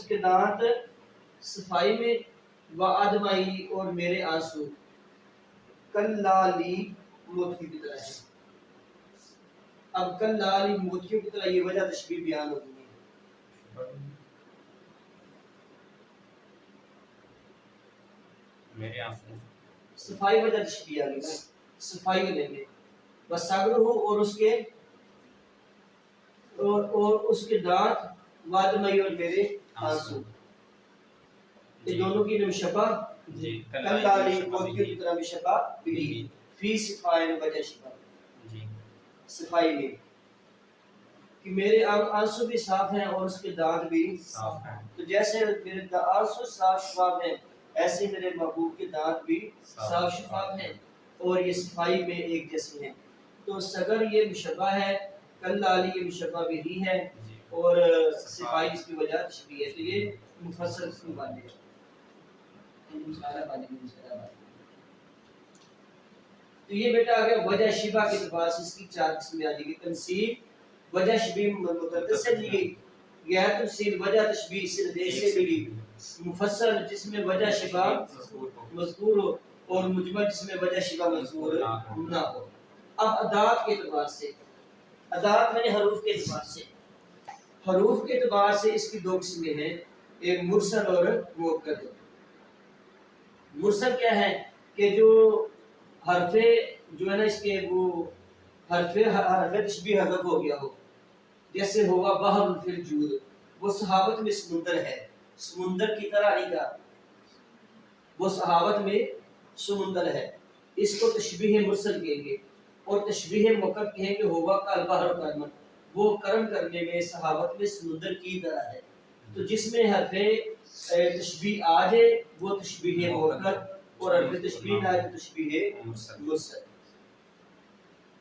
کے دانت صفائی میں، و آدمائی اور میرے آنسو کلالی موتیوں کی طرح ہے۔ اب کلالی موتیوں کی طرح یہ وجہ تشبیہ بیان ہوتی ہے۔ میرے آنسو صفائی وجہ تشبیہ آ گئی نا، صفائی لیں گے بس ساگر ہو اور اس کے دانت وادمئی اور میرے آنسو، یہ دونوں کی مشبہ جی کلالی موتیوں کی طرح مشبہ بھی فی صفائی وجہ شبہ جی صفائی میں کہ میرے آنسو بھی صاف ہیں اور اس کے دانت بھی صاف ہیں، تو جیسے میرے آنسو صاف شفاف ہیں ایسے میرے محبوب کے دانت بھی صاف شفاف ہیں اور یہ صفائی میں ایک جیسے ہیں۔ تو صغر یہ مشبہ ہے، کلالی یہ مشبہ بھی ہے اور صفائی اس کی وجہ تشبیہ ہے۔ تو یہ مفصل اس کی بات ہے۔ تو یہ بیٹا آگے وجہ شبہ کے اعتبار سے اس کی چار قسمیں آ جائیں گی: تنصیب، وجہ شبیہ متعدد سے ملی، غیر تفصیل وجہ تشبیہ صرف ایک سے ملی، مفصل جس میں وجہ شبہ مذکور ہو اور مجمل جس میں وجہ شبہ مذکور نہ ہو۔ اب ادات کے اعتبار سے، ادات میں حروف کے اعتبار سے، حروف کے اعتبار سے اس کی دو قسمیں ہیں، ایک مرسل اور مؤکد۔ مرسل کیا ہے کہ جو حرف جو ہے نا اس کے وہ حرف تشبیہ حذف ہو گیا ہو، جیسے ہوا بحر فی الجود، وہ صحابت میں سمندر ہے، سمندر کی طرح نہیں کہا، وہ صحابت میں سمندر ہے، اس کو تشبیہ مرسل کہیں گے۔ اور تشبیہ مؤکد کہیں گے ہوا کالبحر کرما، وہ کرم کرنے میں صحابت میں سمندر کی طرح ہے۔ تو جس میں حرف تشبیہ آ جائے وہ تشبیہ مؤکد اور حرف تشبیہ نہ آئے تو تشبیہ مرسل۔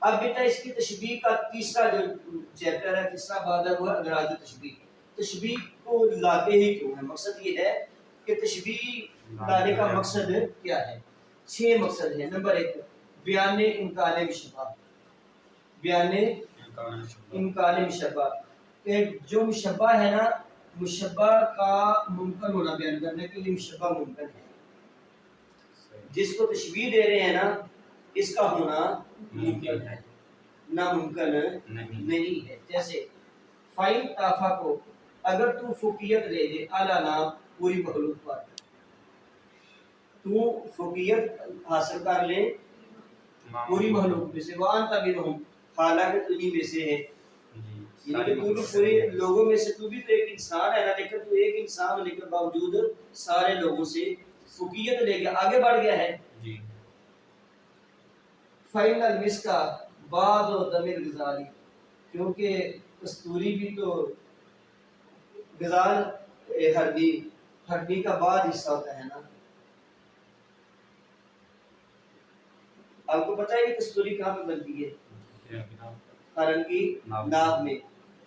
اب بیٹا اس کی تشبیہ کا تیسرا جو چیپٹر ہے، تیسرا باب ہے وہ اغراض تشبیہ۔ تشبیہ کو لاتے ہی کیوں ہے؟ مقصد یہ ہے کہ تشبیہ لانے کا مقصد کیا ہے؟ 6 مقصد ہیں۔ نمبر 1 بیان امکان مشبہ، بیان امکان مشبہ کہ جو مشبہ ہے نا، مشبہ کا ممکن ہونا بیان کرنے کے لیے مشبہ ممکن ہے، جس کو تشبیہ دے رہے ہیں نا اس کا ہونا ممکن ہے، ناممکن نہیں ہے۔ جیسے فائن تافا کو اگر تو فوقیت لے لے اعلیٰ نام پوری مخلوق پر، تو فوقیت حاصل کر لے پوری مخلوق میں سے، وانت منہم حالانکہ تو انہی میں سے ہے، یعنی کہ تو بھی پورے لوگوں میں سے، تو بھی تو ایک انسان ہے نا، لیکن تو ایک انسان ہونے کے باوجود سارے لوگوں سے فوقیت لے گیا، آگے بڑھ گیا ہے۔ فائن المسکا بعد و دمر غزالی، کیونکہ کستوری بھی تو غزال ہڈی کا بعد حصہ ہوتا ہے نا۔ آپ کو پتہ ہے کہ کستوری کہاں پہ بنتی ہے؟ ہرن کی ناف میں۔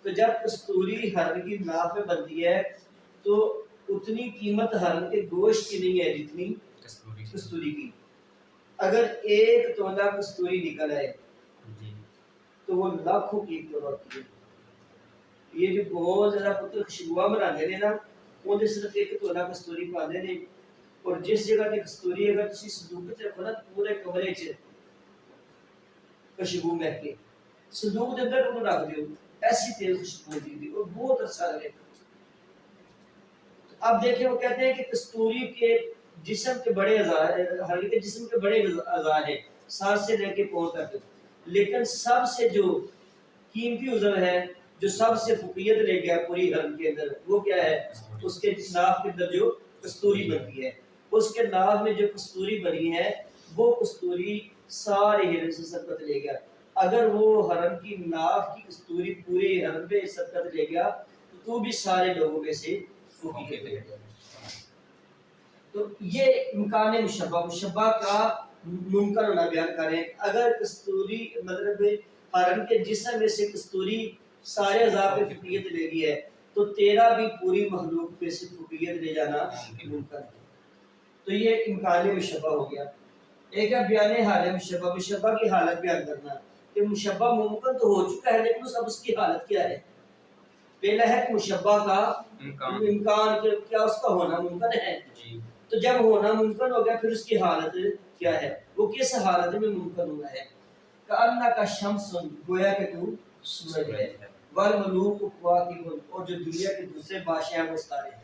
تو جب کستوری ہرن کی ناف میں بنتی ہے تو اتنی قیمت ہرن کے گوشت کی نہیں ہے جتنی کستوری کی۔ اگر ایک تولہ کستوری نکل آئے تو وہ لاکھوں کی ہوتی ہے۔ یہ جو بہت زیادہ پتر خوشبوا بناتے ہیں نا، وہ صرف ایک تولہ کستوری پاتے ہیں، اور جس جگہ کی کستوری اگر تسی صندوق وچ رکھو نا پورے کمرے چ خوشبو مہکے، صندوق کے اندر انہوں رکھ دیو ایسی تیز خوشبو ہوتی تھی اور بہت اچھا لگے۔ اب دیکھیں وہ کہتے ہیں کہ کستوری کے جسم کے بڑے اعضاء، ہر کے جسم کے بڑے اعضاء ہیں، سر سے لے کے پاؤں تک، لیکن سب سے جو قیمتی عضو ہے جو سب سے فوقیت لے گیا پوری ہرن کے اندر، وہ کیا ہے؟ اس کے ناف کے اندر جو کستوری بنتی ہے، اس کے ناف میں جو کستوری بنی ہے وہ کستوری سارے ہرن سے سبقت لے گیا۔ اگر وہ ہرن کی ناف کی کستوری پورے ہرن پہ سبقت لے گیا تو بھی سارے لوگوں میں سے فوقیت لے گیا۔ تو یہ امکان مشبہ، مشبہ کا ممکن ہونا بیان کریں۔ اگر کستوری مطلب ہرن کے جسم میں سے کستوری سارے اعضاء پہ فوقیت لے گئی ہے تو تیرا بھی پوری مخلوق پہ سے فوقیت لے جانا ممکن ہے۔ تو یہ امکان مشبہ ہو گیا۔ ایک ہے بیان حال مشبہ، مشبہ کی حالت بیان کرنا کہ مشبہ ممکن تو ہو چکا ہے لیکن اب اس کی حالت کیا ہے۔ پہلا ہے کہ مشبہ کا امکان امکان کیا اس کا ہونا ممکن ہے. جی تو جب ہونا ممکن ہو گیا پھر اس کی حالت کیا ہے, وہ کس حالت میں ممکن ہوا ہے. کأنک شمس, گویا کہ تو سورج ہے. والملوک کواکب, اور جو دنیا کے دوسرے بادشاہ ہیں وہ ستارے ہیں.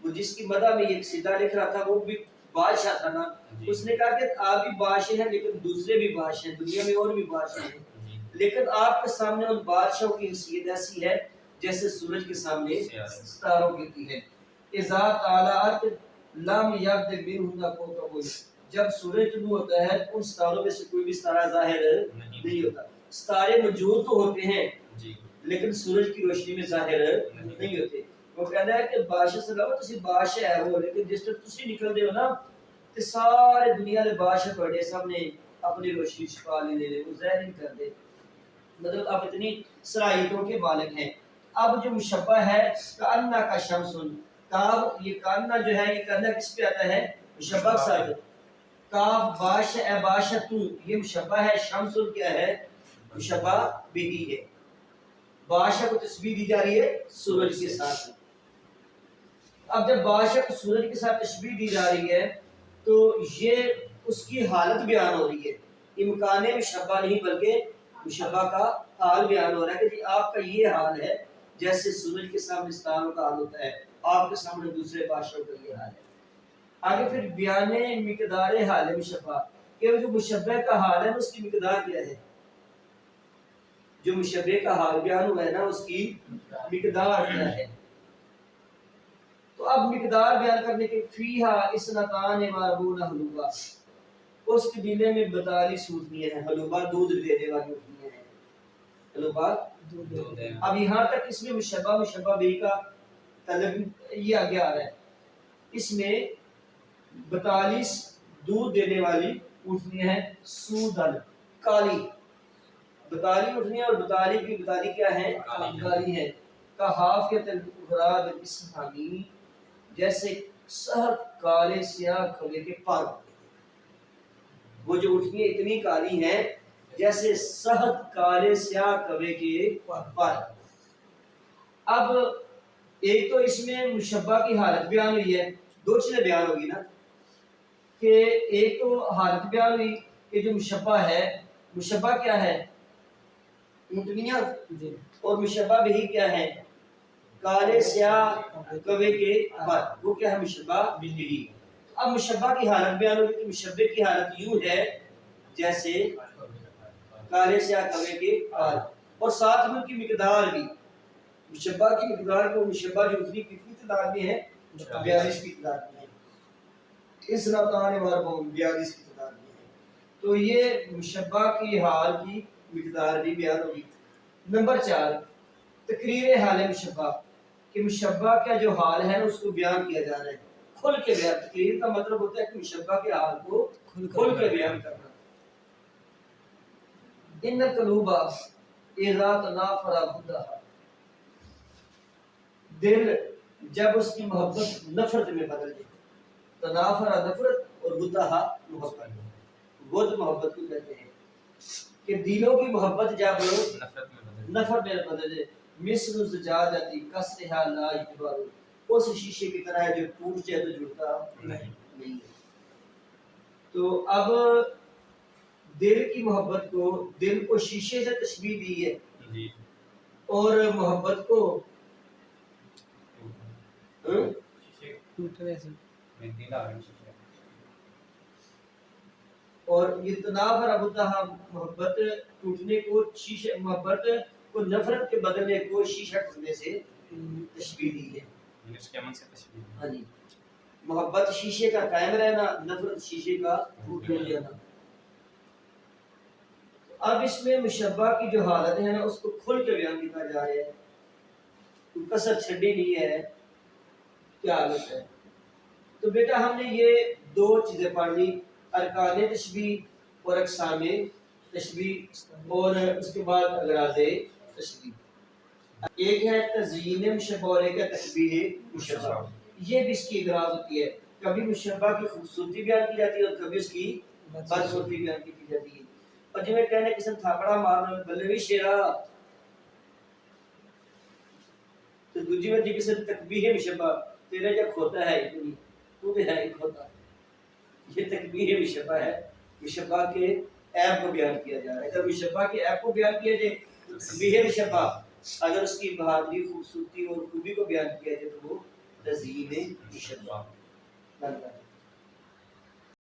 وہ جس کی مدح میں یہ سیدھا لکھ رہا تھا وہ بھی بادشاہ تھا نا, جی اس نے کہا کہ آپ بھی بادشاہ ہیں لیکن دوسرے بھی بادشاہ ہیں, دنیا میں اور بھی بادشاہ ہیں, جی لیکن آپ کے سامنے ان بادشاہوں کی حیثیت ایسی ہے جیسے سورج کے سامنے ستاروں کی ہے. اذا طالعت لم یبد منہ کوکب, جب سورج طلوع ہوتا ہے ان ستاروں میں سے کوئی بھی ستارہ ظاہر نہیں ہوتا. ستارے موجود تو ہوتے ہیں جی لیکن سورج کی روشنی میں ظاہر نہیں ہوتے. وہ کہتا ہے کہ بادشاہ سے لو تسی بادشاہ ہے وہ, لیکن جس طرح تسی نکل دے ہو نا تے سارے دنیا دے بادشاہ تواڈے سامنے اپنی روشنی چھپا لے, وہ ظاہر نہیں کر دے. مطلب آپ اتنی صلاحیتوں کے مالک ہیں. اب جو مشبہ ہے کأنہ کا شمس, کاف یہ کأنہ جو ہے یہ کأنہ کس پہ آتا ہے, مشبہ کے ساتھ. کاف بادشاہ اے بادشاہ تو, یہ مشبہ ہے. شمس کیا ہے, مشبہ بھی ہے. بادشاہ کو تشبیہ دی جا رہی ہے سورج کے ساتھ. اب جب بادشاہ کو سورج کے ساتھ تشبیہ دی جا رہی ہے تو یہ اس کی حالت بیان ہو رہی ہے. امکان مشبہ نہیں بلکہ مشبہ کا حال بیان ہو رہا ہے کہ جی آپ کا یہ حال ہے جیسے سورج کے سامنے ستاروں کا حال ہوتا ہے, آپ کے سامنے دوسرے بادشاہوں کا یہ حال ہے. آگے پھر بیان مقدار حال مشبہ, کہ جو مشبہ کا حال ہے اس کی مقدار کیا ہے. جو مشبہ کا حال بیان ہوا ہے نا اس کی مقدار کیا ہے. تو اب مقدار بیان کرنے کے فیہا اسنتان واربون حلوبا, اس قبیلے میں 42 اونٹنیاں ہیں. حلوبا دودھ دینے والی اونٹنیاں ہیں. حلوبا دودھ. اب یہاں تک اس میں مشبہ بھی کا طلب یہ آگے آ رہا ہے. اس میں 42 دودھ دینے والی اونٹنیاں ہیں. سودن کالی, 42 اونٹنیاں اور 42 کی 42 کیا ہیں, کالی ہیں. کہافیت الغراب الاسحامی, جیسے سہر کالے سیاہ کھوے کے پر. وہ جو اونٹنیاں اتنی کالی ہیں جیسے سہد کالے سیاہ کوے کے پر. اب ایک تو اس میں مشبہ کی حالت بیان ہوئی ہے, دو چیزیں بیان ہوگی نا, کہ ایک تو حالت بیان ہوئی کہ جو مشبہ ہے, مشبہ کیا ہے اونٹنیاں, اور مشبہ بھی کیا ہے کالے سیاہ کوے کے پر, وہ کیا ہے مشبہ بھی. اب مشبہ کی حالت بیان ہوگی کہ مشبہ کی حالت یوں ہے جیسے کالے سیاہ کوے کے پر, اور ساتھ میں کی مقدار بھی مشبہ کی مقدار کو, مشبہ جو اتنی کتنی تعداد میں ہے 42 کی تعداد میں ہے. اس راتان واربون 42 کی تعداد میں ہے. تو یہ مشبہ کی حال کی مقدار بھی بیان ہوگی. نمبر 4 تقریر حال مشبہ, کہ مشبہ کا جو حال ہے اس کو بیان کیا جا رہا ہے کھل کے بیان. تقریر کا مطلب ہوتا ہے کہ مشبہ کے حال کو کھل کے بیان کرنا. ان قلوب اذا تنافر بدها, دل جب اس کی محبت نفرت میں بدل جائے. تنافر نفرت اور بدھا محبت. ود محبت کو کہتے ہیں کہ دلوں کی محبت جب نفرت میں بدل جائے. مثل زجاجتی کسرها لا یجبر, اس شیشے کی طرح ہے جو ٹوٹ جائے تو جڑتا نہیں ہے. تو اب دل کی محبت کو, دل کو شیشے سے تشبیہ دی ہے جی, اور محبت کو ٹوٹنے سے میں دل آ رہی ہے. اور یہ تنافر ابتہا محبت ٹوٹنے کو, شیشے محبت کو نفرت کے بدلنے کو شیشہ ٹوٹنے سے تشبیہ دی ہے. اس کے امن سے تشبیہ. ہاں جی, محبت شیشے کا قائم رہنا, نفرت شیشے کا ٹوٹ جانا. اب اس میں مشبہ کی جو حالت ہے نا اس کو کھل کے بیان کیا جا رہا ہے, کوئی کسر چھڈی نہیں ہے, کیا حالت ہے. تو بیٹا ہم نے یہ دو چیزیں پڑھ لی, ارکان تشبیہ اور اقسام تشبیہ, اور اس کے بعد اغراض تشبیہ. ایک ہے تزیین مشبہ اور ایک ہے تشبیہ مشبہ. یہ بھی اس کی اغراض ہوتی ہے, کبھی مشبہ کی خوبصورتی بیان کی جاتی ہے اور کبھی اس کی بدصورتی بیان کی جاتی ہے. اور جو میں کہنے کسی تھاپڑا مارنا بلے بھی شیرا, دوجی وجہ کسی تکبیہ مشبہ تیرے جا کھوتا ہے اتنی تو بھی ہے کھوتا. یہ تکبیہ مشبہ ہے. مشبہ کے عیب کو بیان کیا جا رہا ہے. اگر مشبہ کے عیب کو بیان کیا جائے تو تکبیہ مشبہ. اگر اس کی بہادری خوبصورتی اور خوبی کو بیان کیا جائے تو وہ تزیین مشبہ.